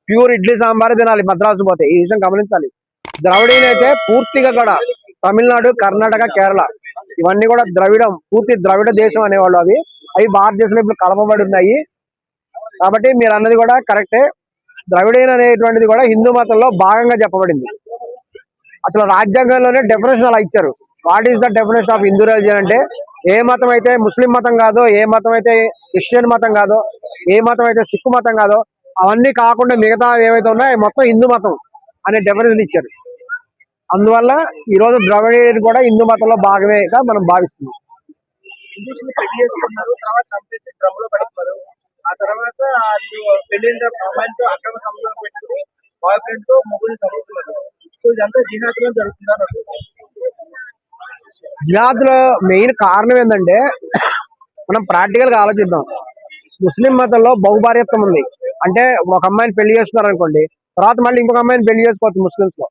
Pure idli sambar తినాలి మద్రాసు పోతే. ఈ విషయం గమనించాలి. ద్రవిడీయులు అయితే పూర్తిగా కూడా తమిళనాడు, కర్ణాటక, కేరళ ఇవన్నీ కూడా ద్రవిడం, పూర్తి ద్రవిడ దేశం అనేవాళ్ళు. అవి భారతదేశంలో ఇప్పుడు కలపబడి ఉన్నాయి. కాబట్టి మీరు అన్నది కూడా కరెక్టే. ద్రవిడీయులు అనేటువంటిది కూడా హిందూ మతంలో భాగంగా చెప్పబడింది. అసలు రాజ్యాంగంలోనే డెఫినేషన్ అలా ఇచ్చారు. What is the definition of Hindu religion అంటే, ఏ మతం అయితే ముస్లిం మతం కాదో, ఏ మతం అయితే క్రిస్టియన్ మతం కాదో, ఏ మతం అయితే సిక్కు మతం కాదో, అవన్నీ కాకుండా మిగతా ఏవైతే ఉన్నాయో మొత్తం హిందూ మతం అనే డెఫినేషన్ ఇచ్చారు. అందువల్ల ఈ రోజు ద్రవిడీయులు కూడా హిందూ మతంలో భాగమేగా మనం భావిస్తున్నాం. హిందూస్ ని పెళ్లి చేసుకున్నారు, తర్వాత చంపేసి డ్రమ్లో పడిపోయారు. ఆ తర్వాత వాళ్ళు పెళ్లిన అమ్మాయితో అక్రమ సంబంధం పెట్టుకుని బాయ్ ఫ్రెండ్ తో మొగుడిని చదువుతున్నారు. సో ఇదంతా జిహాద్ లో జరుగుతుందా? జిహాద్ లో మెయిన్ కారణం ఏంటంటే, మనం ప్రాక్టికల్ గా ఆలోచిద్దాం. ముస్లిం మతంలో బహుభార్యత్వం ఉంది. అంటే ఒక అమ్మాయిని పెళ్లి చేస్తున్నారు అనుకోండి, తర్వాత మళ్ళీ ఇంకొక అమ్మాయిని పెళ్లి చేసుకోవచ్చు ముస్లిమ్స్ లో.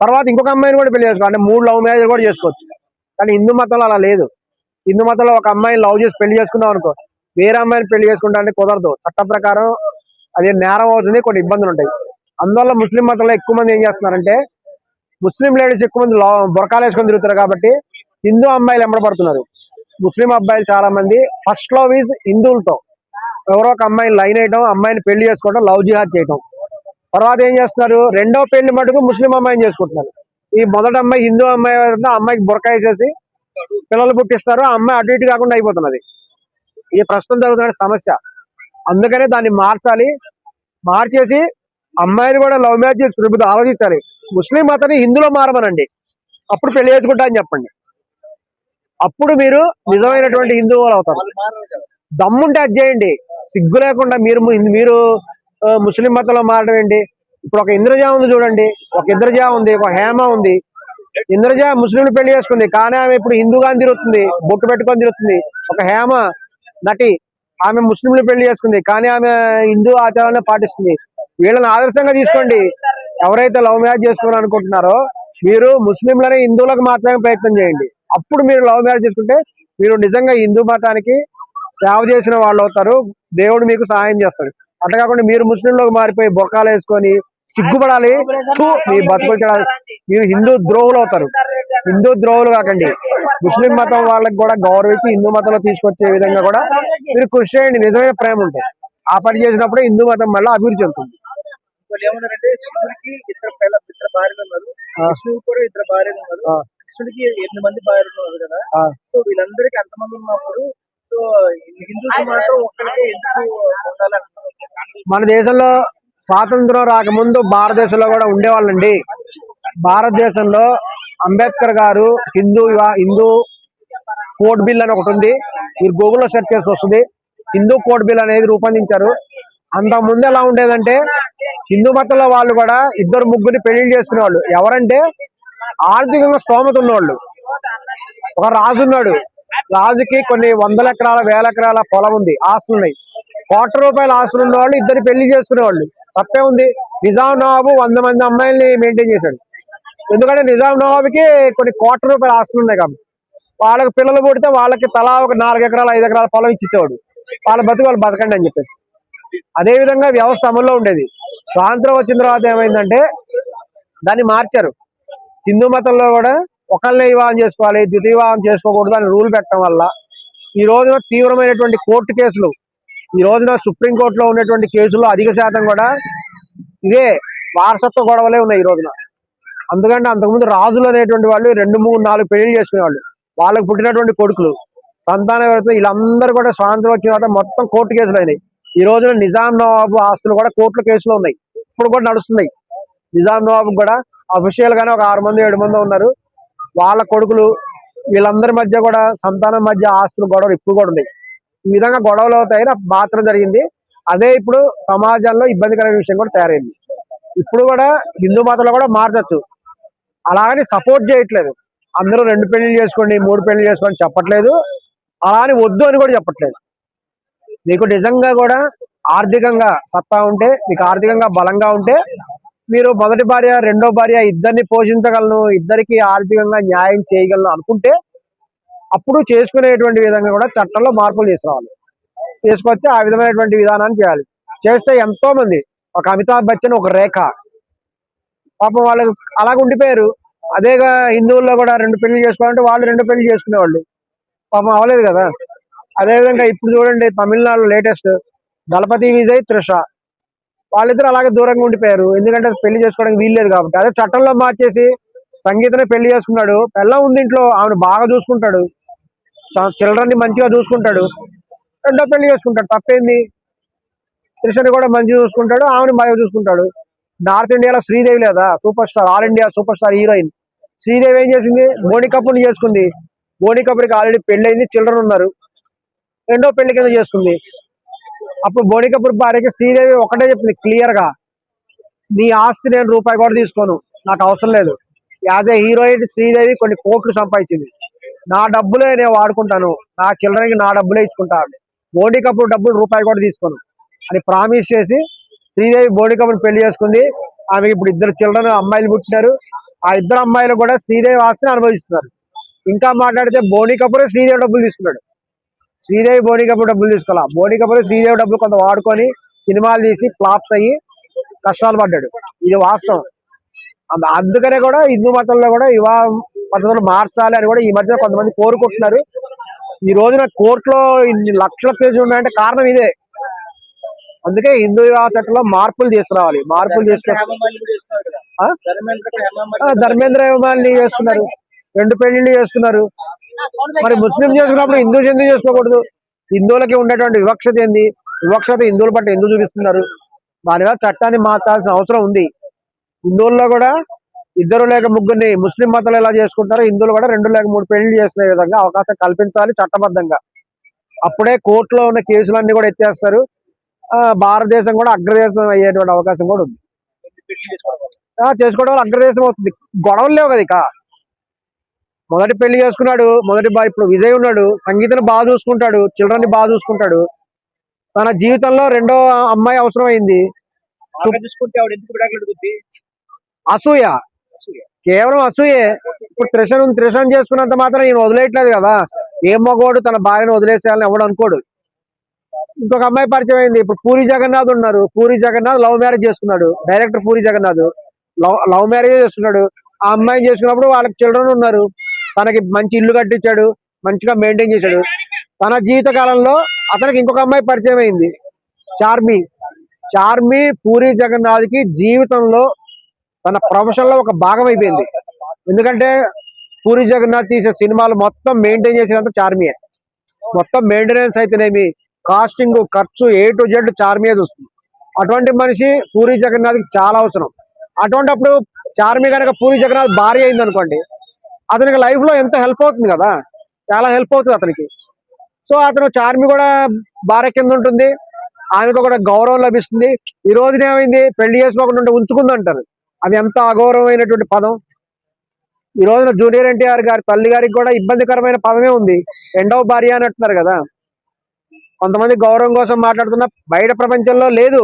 తర్వాత ఇంకొక అమ్మాయిని కూడా పెళ్లి చేసుకోవచ్చు, అంటే 3 లవ్ మ్యారేజ్ కూడా చేసుకోవచ్చు. కానీ హిందూ మతంలో అలా లేదు. హిందూ మతంలో ఒక అమ్మాయిని లవ్ చేసి పెళ్లి చేసుకుందాం అనుకో, వేరే అమ్మాయిని పెళ్లి చేసుకుంటా అంటే కుదరదు. చట్ట ప్రకారం అది నేరం అవుతుంది, కొన్ని ఇబ్బందులు ఉంటాయి. అందువల్ల ముస్లిం మతంలో ఎక్కువ మంది ఏం చేస్తున్నారంటే, ముస్లిం లేడీస్ ఎక్కువ మంది బురకాలు వేసుకొని తిరుగుతారు కాబట్టి హిందూ అమ్మాయిలు ఎంబడపడుతున్నారు. ముస్లిం అబ్బాయిలు చాలా మంది ఫస్ట్ లవ్ ఈజ్ హిందువులతో, ఎవరో ఒక అమ్మాయిని లైన్ వేయడం, అమ్మాయిని పెళ్లి చేసుకోవడం, లవ్ జిహాద్ చేయడం. తర్వాత ఏం చేస్తున్నారు, రెండో పెళ్లి మటుకు ముస్లిం అమ్మాయిని చేసుకుంటున్నారు. ఈ మొదటి అమ్మాయి హిందూ అమ్మాయి, అమ్మాయికి బురకా వేసేసి పిల్లలు పుట్టిస్తారు. ఆ అమ్మాయి అటు ఇటు కాకుండా అయిపోతున్నది. ఇది ప్రస్తుతం జరుగుతున్న సమస్య. అందుకనే దాన్ని మార్చేసి అమ్మాయిని కూడా లవ్ మ్యారేజ్ చేసుకుని ఆలోచించాలి. ముస్లిం మతాన్ని హిందూలో మారమనండి, అప్పుడు పెళ్లి చేసుకుంటా అని చెప్పండి. అప్పుడు మీరు నిజమైనటువంటి హిందువులు అవుతారు. దమ్ముంటే అది చేయండి, సిగ్గు లేకుండా మీరు ముస్లిం మతంలో మారడం ఏంటి? ఇప్పుడు ఒక ఇంద్రజా ఉంది చూడండి, ఒక ఇంద్రజా ఉంది, ఒక హేమ ఉంది. ఇంద్రజా ముస్లింలు పెళ్లి చేసుకుంది, కానీ ఆమె ఇప్పుడు హిందూగా తిరుగుతుంది, బొట్టు పెట్టుకొని తిరుగుతుంది. ఒక హేమ నటి, ఆమె ముస్లింలు పెళ్లి చేసుకుంది, కానీ ఆమె హిందూ ఆచారాన్ని పాటిస్తుంది. వీళ్ళని ఆదర్శంగా తీసుకోండి. ఎవరైతే లవ్ మ్యారేజ్ చేసుకోవాలని అనుకుంటున్నారో, మీరు ముస్లింలనే హిందువులకు మార్చడానికి ప్రయత్నం చేయండి. అప్పుడు మీరు లవ్ మ్యారేజ్ చేసుకుంటే మీరు నిజంగా హిందూ మతానికి సేవ చేసిన వాళ్ళు అవుతారు. దేవుడు మీకు సహాయం చేస్తాడు. అట్లా కాకుండా మీరు ముస్లింలోకి మారిపోయి బొక్కాలు వేసుకొని సిగ్గుపడాలి. మీ బతుకు మీరు హిందూ ద్రోహులు అవుతారు. హిందూ ద్రోహులు కాకండి. ముస్లిం మతం వాళ్ళకి కూడా గౌరవించి హిందూ మతంలో తీసుకొచ్చే విధంగా కూడా మీరు కృషి చేయండి. నిజమైన ప్రేమ ఉంటే ఆ పని చేసినప్పుడు హిందూ మతం మళ్ళీ అభివృద్ధి చెందుతుంది. ఏమన్నారంటే, శివుడికి ఇద్దరు భార్యలు ఉన్నారు, విష్ణువుకి కూడా 2 భార్యలు ఉన్నారు, కృష్ణుడికి 8 మంది భార్యలు ఉన్నారు కదా. సో వీళ్ళందరికీ అంతమంది ఉన్నప్పుడు సో హిందూస్ మాత్రం ఒక్కరికే ఎందుకు ఉండాలంటున్నారు? మన దేశంలో స్వాతంత్రం రాకముందు భారతదేశంలో కూడా ఉండేవాళ్ళండి. భారతదేశంలో అంబేద్కర్ గారు హిందూ కోడ్ బిల్ అని ఒకటి ఉంది, మీరు గూగుల్లో సెర్చ్ చేసి వస్తుంది. హిందూ కోడ్ బిల్ అనేది రూపొందించారు. అంతకు ముందు ఎలా ఉండేదంటే, హిందూ మతంలో వాళ్ళు కూడా 2-3 పెళ్లిళ్ళు చేసుకునేవాళ్ళు. ఎవరంటే ఆర్థికంగా స్తోమత ఉన్నవాళ్ళు. ఒక రాజు ఉన్నాడు, రాజుకి కొన్ని 100 ఎకరాల 1000 ఎకరాల పొలం ఉంది, ఆస్తులు ఉన్నాయి. ₹1,00,00,000 ఆస్తులు ఉన్న వాళ్ళు 2 పెళ్లి చేసుకునేవాళ్ళు. తప్పే ఉంది. నిజాం నవాబు 100 మంది అమ్మాయిల్ని మెయింటైన్ చేశాడు. ఎందుకంటే నిజాం నవాబుకి కొన్ని ₹1,00,00,000 ఆస్తులు ఉన్నాయి కాబట్టి. వాళ్ళకి పిల్లలు పుడితే వాళ్ళకి తలా ఒక 4 ఎకరాల 5 ఎకరాల పొలం ఇచ్చేసేవాడు. వాళ్ళ వాళ్ళు బతకండి అని చెప్పేసి. అదే విధంగా వ్యవస్థ అమల్లో ఉండేది. స్వాతంత్రం వచ్చిన తర్వాత ఏమైందంటే దాన్ని మార్చారు. హిందూ మతంలో కూడా ఒకళ్ళనే వివాహం చేసుకోవాలి, ద్వితీయ వివాహం చేసుకోకూడదు అని రూల్ పెట్టడం వల్ల ఈ రోజున తీవ్రమైనటువంటి కోర్టు కేసులు, ఈ రోజున సుప్రీంకోర్టులో ఉన్నటువంటి కేసుల్లో అధిక శాతం కూడా ఇవే వారసత్వ గొడవలే ఉన్నాయి ఈ రోజున. అందుకంటే అంతకుముందు రాజులు అనేటువంటి వాళ్ళు 2, 3, 4 పెళ్లి చేసుకునేవాళ్ళు. వాళ్ళకు పుట్టినటువంటి కొడుకులు, సంతానం ఎవరైతే వీళ్ళందరూ కూడా స్వాతంత్రం వచ్చిన తర్వాత మొత్తం కోర్టు కేసులు అయినాయి. ఈ రోజున నిజాం నవాబు ఆస్తులు కూడా కోర్టుల కేసులో ఉన్నాయి, ఇప్పుడు కూడా నడుస్తున్నాయి. నిజాం నవాబు కూడా అఫీషియల్ గానే ఒక 6 మంది 7 మంది ఉన్నారు. వాళ్ళ కొడుకులు వీళ్ళందరి మధ్య కూడా సంతానం మధ్య ఆస్తులు గొడవలు ఇప్పుడు కూడా ఉన్నాయి. ఈ విధంగా గొడవలు అవుతాయని మార్చడం జరిగింది. అదే ఇప్పుడు సమాజంలో ఇబ్బందికరమైన విషయం కూడా తయారైంది. ఇప్పుడు కూడా హిందూ మతంలో కూడా మార్చచ్చు. అలాగని సపోర్ట్ చేయట్లేదు. అందరూ 2 పెళ్లి చేసుకోండి, 3 పెళ్లి చేసుకోండి చెప్పట్లేదు. అలా అని వద్దు అని కూడా చెప్పట్లేదు. మీకు నిజంగా కూడా ఆర్థికంగా సత్తా ఉంటే, మీకు ఆర్థికంగా బలంగా ఉంటే, మీరు మొదటి భార్య రెండో భార్య ఇద్దరిని పోషించగలను, ఇద్దరికి ఆర్థికంగా న్యాయం చేయగలను అనుకుంటే అప్పుడు చేసుకునేటువంటి విధంగా కూడా చట్టంలో మార్పులు తీసుకురావాలి. తీసుకొచ్చి ఆ విధమైనటువంటి విధానాన్ని చేయాలి. చేస్తే ఎంతో మంది ఒక అమితాబ్ బచ్చన్, ఒక రేఖ. పాపం వాళ్ళు అలాగ ఉండిపోయారు. అదేగా హిందువుల్లో కూడా 2 పెళ్లి చేసుకోవాలంటే వాళ్ళు 2 పెళ్లి చేసుకునేవాళ్ళు. పాపం అవ్వలేదు కదా. అదేవిధంగా ఇప్పుడు చూడండి తమిళనాడులో లేటెస్ట్ దళపతి విజయ్, త్రిష వాళ్ళిద్దరు అలాగే దూరంగా ఉండిపోయారు. ఎందుకంటే పెళ్లి చేసుకోవడానికి వీల్లేదు కాబట్టి. అదే చట్టంలో మార్చేసి సంగీతనే పెళ్లి చేసుకున్నాడు. పెళ్ళం ఉంది ఇంట్లో, ఆమెను బాగా చూసుకుంటాడు, చిల్డ్రన్ ని మంచిగా చూసుకుంటాడు, రెండో పెళ్లి చేసుకుంటాడు. తప్పేంది? త్రిషని కూడా మంచిగా చూసుకుంటాడు, ఆమెను బాగా చూసుకుంటాడు. నార్త్ ఇండియాలో శ్రీదేవి లేదా super star, all India super star heroine Sridevi ఏం చేసింది? బోని కపూర్ని చేసుకుంది. బోని కపూర్కి ఆల్రెడీ పెళ్ళైంది, చిల్డ్రన్ ఉన్నారు. రెండో పెళ్లి కింద చేసుకుంది. అప్పుడు బోని కపూర్ భార్యకి శ్రీదేవి ఒకటే చెప్పింది క్లియర్ గా, నీ ఆస్తి నేను రూపాయి కూడా తీసుకోను, నాకు అవసరం లేదు. యాజ్ ఏ హీరోయిన్ శ్రీదేవి కొన్ని కోట్లు సంపాదించింది. నా డబ్బులే నేను వాడుకుంటాను, నా చిల్డ్రన్ కి నా డబ్బులే ఇచ్చుకుంటాను, బోని కపూర్ డబ్బులు రూపాయి కూడా తీసుకోను అని ప్రామిస్ చేసి శ్రీదేవి బోని కపూర్ పెళ్లి చేసుకుంది. ఆమెకి ఇప్పుడు 2 చిల్డ్రన్, అమ్మాయిలు పుట్టినారు. ఆ 2 అమ్మాయిలు కూడా శ్రీదేవి ఆస్తిని అనుభవిస్తున్నారు. ఇంకా మాట్లాడితే బోని కపూర్ శ్రీదేవి డబ్బులు తీసుకున్నాడు. శ్రీదేవి బోని కపూర్ డబ్బులు తీసుకోవాలా. బోని కపూర్ శ్రీదేవి డబ్బులు కొంత వాడుకొని సినిమాలు తీసి ఫ్లాప్స్ అయ్యి కష్టాలు పడ్డాడు. ఇది వాస్తవం. అందుకనే కూడా హిందూ మతంలో కూడా వివాహ పద్ధతులు మార్చాలి అని కూడా ఈ మధ్య కొంతమంది కోరుకుంటున్నారు. ఈ రోజున కోర్టులో ఇన్ని లక్షల కేసులు ఉన్నాయంటే కారణం ఇదే. అందుకే హిందూ వివాహ చట్టంలో మార్పులు తీసుకురావాలి. మార్పులు తీసుకొస్తే ధర్మేంద్ర హేమాలిని చేసుకున్నారు, 2 పెళ్లిళ్ళు చేసుకున్నారు. మరి ముస్లిం చేసుకున్నప్పుడు హిందూస్ ఎందుకు చేసుకోకూడదు? హిందువులకి ఉండేటువంటి వివక్షత ఏంది? వివక్షత హిందువుల పట్ల ఎందుకు చూపిస్తున్నారు? దానివల్ల చట్టాన్ని మార్చాల్సిన అవసరం ఉంది. హిందువుల్లో కూడా 2 లేక 3 ముస్లిం మతాలు ఎలా చేసుకుంటారో హిందువులు కూడా 2 లేక 3 పెళ్లి చేసుకునే విధంగా అవకాశం కల్పించాలి చట్టబద్ధంగా. అప్పుడే కోర్టులో ఉన్న కేసులన్నీ కూడా ఎత్తేస్తారు. భారతదేశం కూడా అగ్రదేశం అయ్యేటువంటి అవకాశం కూడా ఉంది. చేసుకోవడం వల్ల అగ్రదేశం అవుతుంది. గొడవలు లేవు కదా. ఇక మొదటి పెళ్లి చేసుకున్నాడు, ఇప్పుడు విజయ్ ఉన్నాడు, సంగీతను బాగా చూసుకుంటాడు, చిల్డ్రన్ ని బాగా చూసుకుంటాడు. తన జీవితంలో రెండో అమ్మాయి అవసరం అయింది. అసూయ, కేవలం అసూయే. ఇప్పుడు త్రిషను చేసుకున్నంత మాత్రం ఈయన వదిలేయట్లేదు కదా. ఏ మగోడు తన భార్యను వదిలేసేయాలని ఎవడు అనుకోడు. ఇంకొక అమ్మాయి పరిచయం అయింది. ఇప్పుడు పూరి జగన్నాథ్ ఉన్నారు. పూరి జగన్నాథ్ లవ్ మ్యారేజ్ చేసుకున్నాడు. Director Puri Jagannath love marriage చేసుకున్నాడు. ఆ అమ్మాయిని చేసుకున్నప్పుడు వాళ్ళకి చిల్డ్రన్ ఉన్నారు. తనకి మంచి ఇల్లు కట్టించాడు, మంచిగా మెయింటైన్ చేశాడు. తన జీవిత కాలంలో అతనికి ఇంకొక అమ్మాయి పరిచయం అయింది, చార్మి పూరి జగన్నాథ్ కి జీవితంలో తన ప్రొఫెషన్ లో ఒక భాగం అయిపోయింది. ఎందుకంటే పూరి జగన్నాథ్ తీసే సినిమాలు మొత్తం మెయింటైన్ చేసినంత చార్మియే. మొత్తం మెయింటెనెన్స్ అయితేనేమి, కాస్టింగ్, ఖర్చు A to Z చార్మియే చూస్తుంది. అటువంటి మనిషి పూరి జగన్నాథ్ కి చాలా అవసరం. అటువంటిప్పుడు చార్మి కనుక పూరి జగన్నాథ్ భార్య అయింది అనుకోండి, అతనికి లైఫ్ లో ఎంతో హెల్ప్ అవుతుంది కదా, చాలా హెల్ప్ అవుతుంది అతనికి. సో అతను చార్మి కూడా భార్య కింద ఉంటుంది, ఆమెకు కూడా గౌరవం లభిస్తుంది. ఈ రోజున ఏమైంది, పెళ్లి చేసుకోకుండా ఉంచుకుంది అంటారు. అది ఎంత అగౌరవమైనటువంటి పదం. ఈ రోజున జూనియర్ ఎన్టీఆర్ గారి తల్లి గారికి కూడా ఇబ్బందికరమైన పదమే ఉంది, రెండవ భార్య అని అంటున్నారు కదా. కొంతమంది గౌరవం కోసం మాట్లాడుతున్న బయట ప్రపంచంలో లేదు.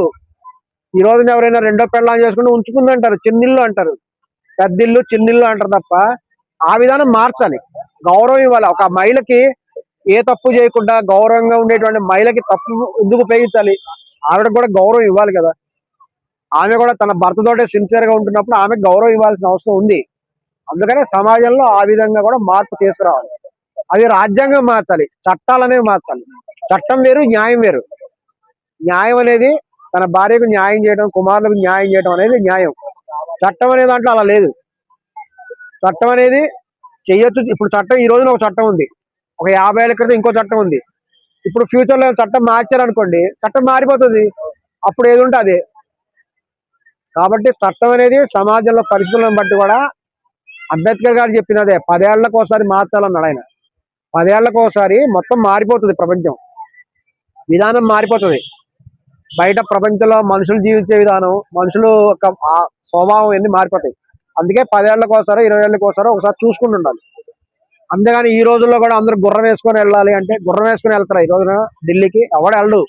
ఈ రోజున ఎవరైనా రెండో పెళ్ళాం చేసుకుంటే ఉంచుకుంది అంటారు, చిన్నిల్లు అంటారు. పెద్దిల్లు చిన్నిల్లు అంటారు తప్ప ఆ విధానం మార్చాలి. గౌరవం ఇవ్వాలి. ఒక మహిళకి ఏ తప్పు చేయకుండా గౌరవంగా ఉండేటువంటి మహిళకి తప్పు ఎందుకు ఉపయోగించాలి? ఆవిడకు కూడా గౌరవం ఇవ్వాలి కదా. ఆమె కూడా తన భర్తతోటే సిన్సియర్ గా ఉంటున్నప్పుడు ఆమెకు గౌరవం ఇవ్వాల్సిన అవసరం ఉంది. అందుకనే సమాజంలో ఆ విధంగా కూడా మార్పు తీసుకురావాలి. అది రాజ్యాంగం మార్చాలి, చట్టాలనేవి మార్చాలి. చట్టం వేరు, న్యాయం వేరు. న్యాయం అనేది తన భార్యకు న్యాయం చేయడం, కుమారులకు న్యాయం చేయడం అనేది న్యాయం. చట్టం అనే దాంట్లో అలా లేదు. చట్టం అనేది చెయ్యొచ్చు. ఇప్పుడు చట్టం ఈ రోజున ఒక చట్టం ఉంది, ఒక 50 ఏళ్ల క్రితం ఇంకో చట్టం ఉంది. ఇప్పుడు ఫ్యూచర్ లో చట్టం మార్చారనుకోండి, చట్టం మారిపోతుంది. అప్పుడు ఏది ఉంటే అదే. కాబట్టి చట్టం అనేది సమాజంలో పరిస్థితులను బట్టి కూడా, అంబేద్కర్ గారు చెప్పినదే 10 ఏళ్లకు ఒకసారి మార్చాలన్నాడు ఆయన. 10 ఏళ్లకు ఒకసారి మొత్తం మారిపోతుంది ప్రపంచం, విధానం మారిపోతుంది. బయట ప్రపంచంలో మనుషులు జీవించే విధానం, మనుషులు యొక్క స్వభావం అన్ని మారిపోతాయి. అందుకే 10 ఏళ్లకు ఒకసారి 20 ఏళ్లకు ఒకసారి చూసుకుంటూ ఉండాలి. అంతేగాని ఈ రోజుల్లో కూడా అందరూ గుర్రం వేసుకొని వెళ్ళాలి అంటే గుర్రం వేసుకొని వెళ్తారా ఈ రోజున ఢిల్లీకి? ఎవడు వెళ్ళడు.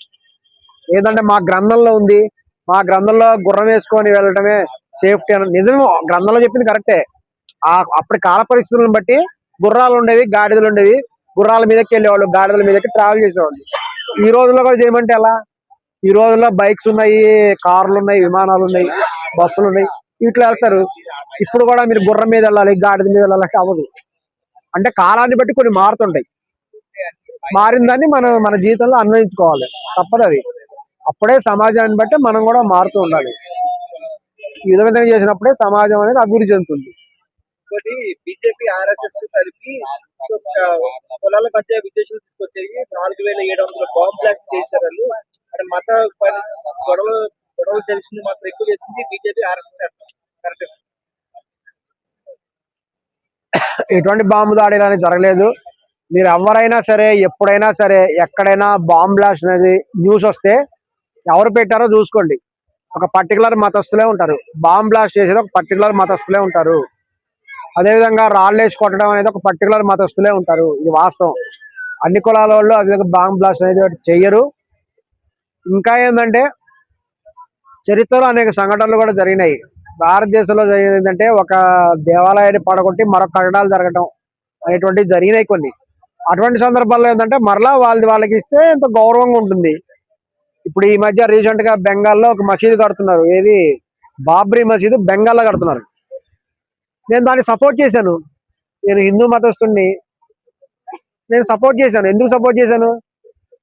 ఏంటంటే మా గ్రంథంలో ఉంది, మా గ్రంథంలో గుర్రం వేసుకొని వెళ్ళటమే సేఫ్టీ అని. నిజమే, గ్రంథంలో చెప్పింది కరెక్టే. అప్పటి కాల పరిస్థితులను బట్టి గుర్రాలు ఉండేవి, గాడిదలు ఉండేవి. గుర్రాల మీదకి వెళ్ళేవాళ్ళు, గాడిదల మీదకి ట్రావెల్ చేసేవాళ్ళు. ఈ రోజుల్లో కూడా చేయమంటే ఎలా? ఈ రోజుల్లో బైక్స్ ఉన్నాయి, కార్లు ఉన్నాయి, విమానాలు ఉన్నాయి, బస్సులు ఉన్నాయి, వీటిలో వెళ్తారు. ఇప్పుడు కూడా మీరు గుర్రం మీద వెళ్ళాలి, గాడిద మీద వెళ్ళాలంటే అవ్వదు. అంటే కాలాన్ని బట్టి కొన్ని మారుతుంటాయి. మారిన దాన్ని మనం మన జీవితంలో అన్వయించుకోవాలి, తప్పదు అది. అప్పుడే సమాజాన్ని బట్టి మనం కూడా మారుతూ ఉండాలి. ఈ విధంగా చేసినప్పుడే సమాజం అనేది అభివృద్ధి చెందుతుంది. ఇంకోటి బీజేపీ ఆర్ఎస్ఎస్ కలిపి సో పొలాల మధ్య విదేశాలు తీసుకొచ్చాయి 4700 బాంబ్ బ్లాస్ట్ చేశారు వాళ్ళు. అంటే మత గొడవలు తెలిసింది మాత్రం ఎక్కువ చేసింది బీజేపీ ఆర్ఎస్ఎస్ కరెక్ట్. ఎటువంటి బాంబు దాడి అనేది జరగలేదు. మీరు ఎవరైనా సరే, ఎప్పుడైనా సరే, ఎక్కడైనా బాంబ్ బ్లాస్ట్ అనేది న్యూస్ వస్తే ఎవరు పెట్టారో చూసుకోండి. ఒక పర్టికులర్ మతస్థులే ఉంటారు. బాంబ్ బ్లాస్ట్ చేసేది ఒక పర్టికులర్ మతస్థులే ఉంటారు. అదేవిధంగా రాళ్ళేసి కొట్టడం అనేది ఒక పర్టికులర్ మతస్థులే ఉంటారు. ఇది వాస్తవం. అన్ని కులాల వాళ్ళు అదేవిధంగా బాంబ్ బ్లాస్ట్ అనేది చెయ్యరు. ఇంకా ఏంటంటే చరిత్రలో అనేక సంఘటనలు కూడా జరిగినాయి. భారతదేశంలో జరిగేది ఏంటంటే ఒక దేవాలయాన్ని పడగొట్టి మరొక కట్టడాలు జరగడం అనేటువంటివి జరిగినాయి కొన్ని. అటువంటి సందర్భాల్లో ఏంటంటే మరలా వాళ్ళకి ఇస్తే ఎంతో గౌరవంగా ఉంటుంది. ఇప్పుడు ఈ మధ్య రీసెంట్ గా బెంగాల్లో ఒక మసీదు కడుతున్నారు. ఏది బాబ్రీ మసీదు బెంగాల్లో కడుతున్నారు. నేను దాన్ని సపోర్ట్ చేశాను. నేను హిందూ మతస్థుడిని, నేను సపోర్ట్ చేశాను. ఎందుకు సపోర్ట్ చేశాను?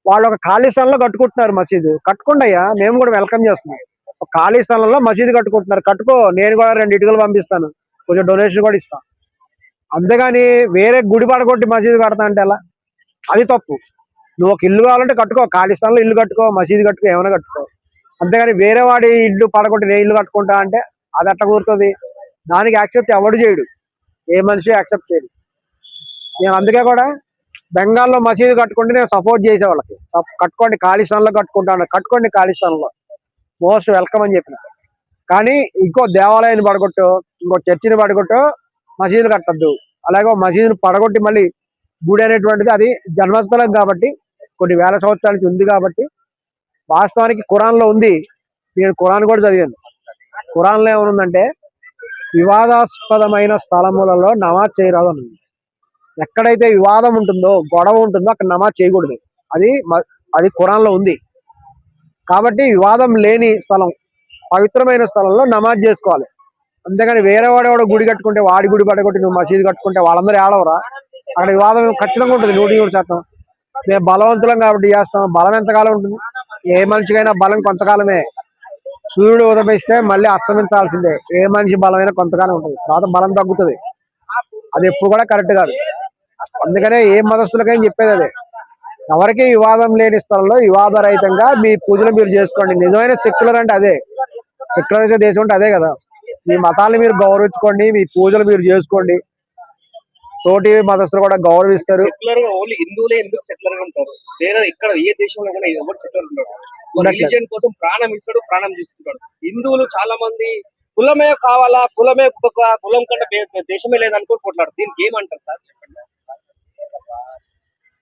వాళ్ళు ఒక ఖాళీ స్థలంలో కట్టుకుంటున్నారు మసీదు. కట్టుకోండి అయ్యా, మేము కూడా వెల్కమ్ చేస్తున్నాం. ఒక ఖాళీ స్థలంలో మసీదు కట్టుకుంటున్నారు, కట్టుకో. నేను కూడా 2 ఇటుకలు పంపిస్తాను, కొంచెం డొనేషన్ కూడా ఇస్తాను. అంతేగాని వేరే గుడి పడగొట్టి మసీదు కడతా అంటే ఎలా? అది తప్పు. నువ్వు ఒక ఇల్లు కావాలంటే కట్టుకో, ఖాళీ స్థలంలో ఇల్లు కట్టుకో, మసీదు కట్టుకో, ఏమైనా కట్టుకో. అంతేగాని వేరే వాడి ఇల్లు పడగొట్టి నేను ఇల్లు కట్టుకుంటా అంటే అది ఎట్ట కూరుతుంది? దానికి యాక్సెప్ట్ ఎవడు చేయడు, ఏ మనిషి యాక్సెప్ట్ చేయడు. నేను అందుకే కూడా బెంగాల్లో మసీదు కట్టుకుంటే నేను సపోర్ట్ చేసే వాళ్ళకి. కట్టుకోండి, ఖాళీ స్థలంలో కట్టుకుంటాను, కట్టుకోండి ఖాళీ స్థలంలో, మోస్ట్ వెల్కమ్ అని చెప్పిన. కానీ ఇంకో దేవాలయాన్ని పడగొట్టు, ఇంకో చర్చిని పడగొట్టు మసీదులు కట్టద్దు. అలాగే మసీదుని పడగొట్టి మళ్ళీ గుడి అనేటువంటిది అది జన్మస్థలం కాబట్టి, కొన్ని వేల సంవత్సరాల నుంచి ఉంది కాబట్టి, వాస్తవానికి ఖురాన్లో ఉంది. నేను ఖురాన్ కూడా చదివాను. ఖురాన్లో ఏమనుందంటే వివాదాస్పదమైన స్థలములలో నమాజ్ చేయరాదు అని. ఎక్కడైతే వివాదం ఉంటుందో, గొడవ ఉంటుందో అక్కడ నమాజ్ చేయకూడదు. అది ఖురాన్లో ఉంది. కాబట్టి వివాదం లేని స్థలం, పవిత్రమైన స్థలంలో నమాజ్ చేసుకోవాలి. అంతేగాని వేరే వాడు గుడి కట్టుకుంటే వాడి గుడి పడగొట్టి నువ్వు మసీదు కట్టుకుంటే వాళ్ళందరూ ఏడవరా? అక్కడ వివాదం ఖచ్చితంగా ఉంటుంది 100%. మేము బలవంతులం కాబట్టి చేస్తాం. బలం ఎంతకాలం ఉంటుంది? ఏ మనిషికైనా బలం కొంతకాలమే. సూర్యుడు ఉదయిస్తే మళ్ళీ అస్తమించాల్సిందే. ఏ మనిషి బలమైనా కొంతకాలం ఉంటుంది, తర్వాత బలం తగ్గుతుంది. అది ఎప్పుడు కూడా కరెక్ట్ కాదు. అందుకనే ఏ మతస్థులకైనా చెప్పేది అదే. ఎవరికి వివాదం లేని స్థలంలో వివాదరహితంగా మీ పూజలు మీరు చేసుకోండి. నిజమైన సెక్యులర్ అంటే అదే. సెక్యులర్ దేశం అంటే అదే కదా. మీ మతాన్ని మీరు గౌరవించుకోండి, మీ పూజలు మీరు చేసుకోండి, తోటి మతస్థులు కూడా గౌరవిస్తారు. సెక్యులర్ గా ఓన్లీ హిందువులే ఎందుకు సెక్యులర్ గా ఉంటారు? వేరే ఇక్కడ ఏ దేశంలో కూడా ఎవరు సెక్యులర్ ఉంటారు? రిలీజియన్ కోసం ప్రాణం ఇస్తాడు, ప్రాణం తీసుకుంటాడు. హిందువులు చాలా మంది కులమే కావాలా, కులమే గొప్ప, కులం కంటే దేశమే లేదనుకోని కొట్లాడు. దీనికి ఏమంటారు సార్ చెప్పండి.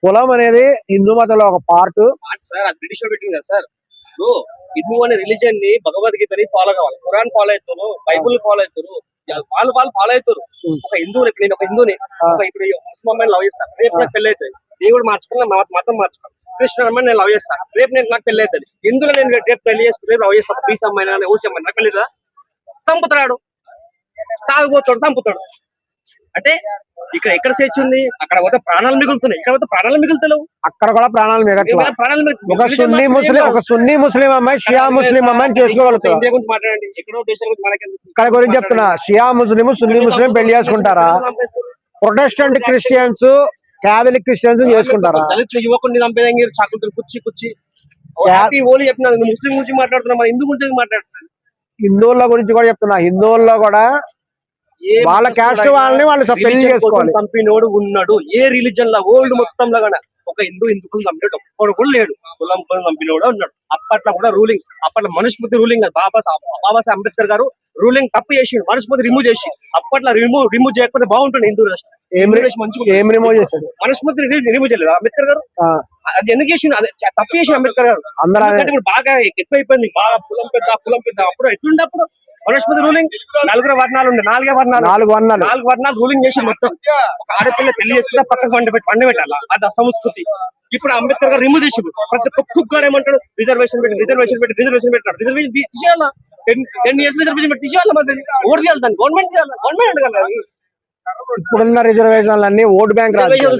కులం అనేది హిందూ మతంలో ఒక పార్ట్ సార్. అది బ్రిటిష్ పెట్టింది కదా సార్. ఇప్పుడు హిందూ అనే రిలీజియన్ ని, భగవద్గీతని ఫాలో కావాలి, ఖురాన్ ఫాలో అవుతారు, బైబుల్ ఫాలో అవుతారు, వాళ్ళు ఫాలో అవుతారు. ఒక హిందువుని, ఇప్పుడు నేను ఒక హిందువుని, ఇప్పుడు ముస్లిం అమ్మాయిని లవ్ చేస్తాను, రేపు నాకు పెళ్లి అవుతుంది. దేవుడు మార్చుకున్నా మతం మార్చుకోవాలి. కృష్ణ అమ్మాయి నేను లవ్ చేస్తాను, రేపు నాకు పెళ్లి అవుతుంది. ఎందులో నేను రేపు పెళ్లి చేసుకుని రేపు లవ్ చేస్తాను, పీస్ అమ్మాయి ఓసి అమ్మాయి నాకు పెళ్లి చంపుతాడు, తాగుపోతాడు, చంపుతాడు. అంటే ఇక్కడ ఎక్కడ స్వేచ్ఛ ఉంది? అక్కడ పోతే ప్రాణాలు మిగులుతున్నాయి, ఇక్కడ పోతే ప్రాణాలు మిగులుతలేవు. అక్కడ కూడా ప్రాణాలు మిగట్లేదు. ఒక సున్నీ ముస్లిం అమ్మాయి షియా ముస్లిం అమ్మాయిని చేసుకోగలుగుతారు. ఇండియా గురించి మాట్లాడండి, ఎక్కడో దేశం గురించి మనకి ఇక్కడ గురించి చెప్తున్నా. షియా ముస్లిం, సున్నీ ముస్లిం పెళ్లి చేసుకుంటారా? ప్రొటెస్టెంట్ క్రిస్టియన్స్, క్యాథలిక్ క్రిస్టియన్స్ చేసుకుంటారా? దళిత యువకుడిని చంపేదాన్ని చాకులతో కుచ్చి ఓలి చెప్పిన ముస్లిం గురించి మాట్లాడుతున్నా, మన హిందూ గురించి మాట్లాడుతున్నాను. హిందువుల గురించి కూడా చెప్తున్నా. హిందువుల్లో కూడా వాళ్ళ క్యాస్ట్ వాళ్ళని వాళ్ళు పెళ్లి చేసుకోవాలి. చంపినోడు ఉన్నాడు ఏ రిలీజన్ లో ఓల్డ్ మొత్తంలో కూడా. ఒక హిందువులు చంపినోడు ఒక్కడు కూడా లేడు. కులం చంపినోడు ఉన్నాడు. అప్పట్లో కూడా రూలింగ్, అప్పట్లో మనుస్మృతి రూలింగ్, బాబాసాహెబ్ అంబేద్కర్ గారు రూలింగ్ తప్పు చేసి మనుస్మృతి రిమూవ్ చేసి, అప్పట్లో రిమూవ్ చేయకపోతే బాగుంటుంది హిందూ రాష్ట్రం. ఏం రిమూవ్ చేశాడు? మనుస్మృతి రిమూవ్ చేయలేదు అంబేద్కర్ గారు. అది ఎందుకు చేసి తప్పు చేసి అంబేద్కర్ గారు. అందరూ బాగా ఎక్కువైపోయింది, బాగా కులం పెద్ద. అప్పుడు ఎట్లుండే, అప్పుడు వనస్పతి రూలింగ్ 4 వర్ణాలు ఉండే 4 వర్ణాలు 4 వర్ణాలు రూలింగ్ చేసి మొత్తం ఒక ఆడపిల్ల పెళ్లి చేసుకుంటే పక్కకు పండు పెట్టాలా అది అసంస్కృతి. ఇప్పుడు అంబేద్కర్ గారు రిమూవ్ చేసి ప్రతి ఒక్క గారు ఏమంటాడు రిజర్వేషన్ పెట్టాడు. రిజర్వేషన్ తీసేయాలా 10 years రిజర్వేషన్ పెట్టి తీసేయాలి. మరి ఓటు చేయాలి, దాన్ని గవర్నమెంట్ చేయాలి, గవర్నమెంట్ అడగాలి. ఇప్పుడున్న రిజర్వేషన్లన్నీ ఓట్ బ్యాంక్ రాజకీయాలు.